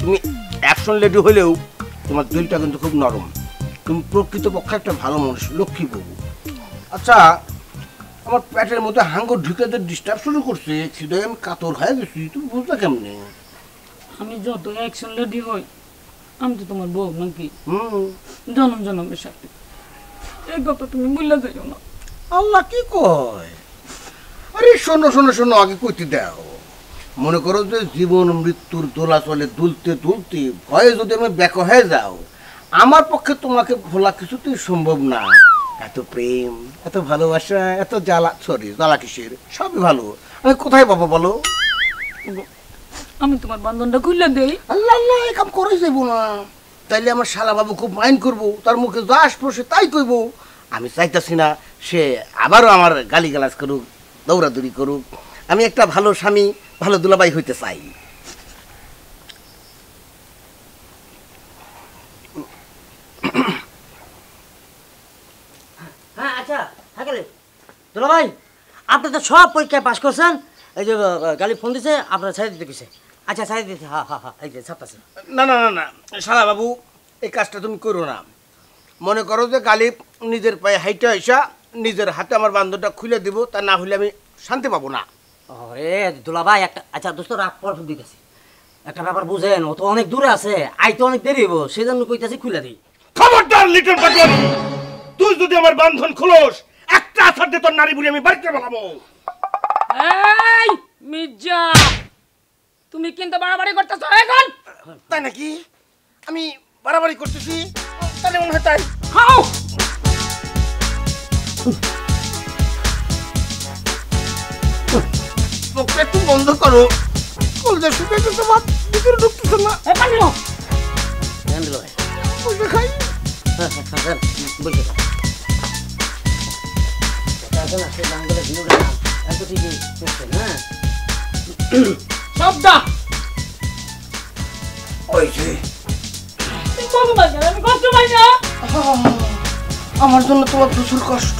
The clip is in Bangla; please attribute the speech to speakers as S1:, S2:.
S1: তুমি অ্যাকশন লেডি হলেও তোমার দিলটা কিন্তু খুব নরম। তুমি প্রকৃতপক্ষে একটা ভালো মানুষ, লক্ষ্মী বাবু। আচ্ছা, আমার পেটের মধ্যে হাঙ্গর ঢুকে ডিস্টার্ব শুরু করছে, খিদে আমি কাতর হয়ে গেছি, তুমি বুঝতে কেমনে?
S2: আমি যত অ্যাকশন লেডি হই, আমি তো তোমার বউ নাকি? জনম জনমের সাথে। এই কথা তুমি বুঝলে যাইও না।
S1: আল্লাহ কি কয়? আরে শোনো শোনো শোনো, আগে কইতে দাও। মনে করো যে জীবন মৃত্যুর দোলাচলে দুলতে দুলতে ভয়ে যদি আমি ব্যাক হয়ে যাও, আমার পক্ষে তোমাকে ভোলা কিছুতেই সম্ভব না। এত প্রেম, এত ভালোবাসা, এত জ্বালা, সরি জ্বালা কিসের, সবই ভালো। আমি কোথায় পাবো বলো?
S2: আমি তোমার বান্ধনটা খুলে দেই।
S1: আল্লাহ আল্লাহ, এই কাম করে যাবো না। তাইলে আমার শালা বাবু খুব মাইন্ড করবো, তার মুখে যা আসবো সে তাই কইবো। আমি চাইতাছি না সে আবারও আমার গালিগালাজ করুক, দৌড়াদৌড়ি করুক। আমি একটা ভালো স্বামী, ভালো দুলাভাই হইতে চাই।
S3: হ্যাঁ আচ্ছা, হ্যাঁ গেলে দুলাভাই, আপনি তো সব পরীক্ষায় পাস করছেন। এই যে গালি ফোন দিছে, আপনার ছাড়ি দিতে গেছে। আচ্ছা ছাড়ি দিতে, হ্যাঁ হ্যাঁ হ্যাঁ, এই যে ছাপতেছে।
S1: না না না না শালা বাবু, এই কাজটা তুমি করো না। মনে করো যে গালিব নিজের পায়ে হাইটে আইসা নিজের হাতে আমার বান্ধবটা খুলে দিব, তা না হলে আমি শান্তি পাবো না।
S3: ওরে দুলাভাই, একটা আচ্ছা দোস্ত রাগ পর দিতেছি, একটা ব্যাপার বুঝেন, ও তো অনেক দূরে আছে, আইতে অনেক দেরি হইব, সেই জন্য কইতাছি খুলে দিই।
S1: খবরদার লিটন পাটোয়ারি, তুই যদি আমার বান্ধন খুলোস, একটা আছাড় দিয়ে তোর নারী বুড়ি আমি বাড়িতে বলাবো।
S2: এই মির্জা, তুমি কিন্তু বাড়াবাড়ি করতেছো এখন।
S1: তাই নাকি? আমি বাড়াবাড়ি করতেছি? তাহলে মনে হয় তাই।
S2: খাও।
S1: মুখটা একটু বন্ধ করো, কলজা শুকে কিন্তু ভাত ভিতরে ঢুকতেছে না।
S2: এ পানি নাও।
S3: ধ্যান দিল ভাই,
S1: বলতে খাই।
S3: হ্যাঁ হ্যাঁ হ্যাঁ, বলতে থাক। আছে না সেই বাঙ্গলে ভিডিওটা এত ঠিকই করছেন। হ্যাঁ
S2: শব্দা
S1: ওই যে
S2: তুমি বলো না কেন? আমি কষ্ট পাই না।
S1: আমার জন্য তোমার প্রচুর কষ্ট।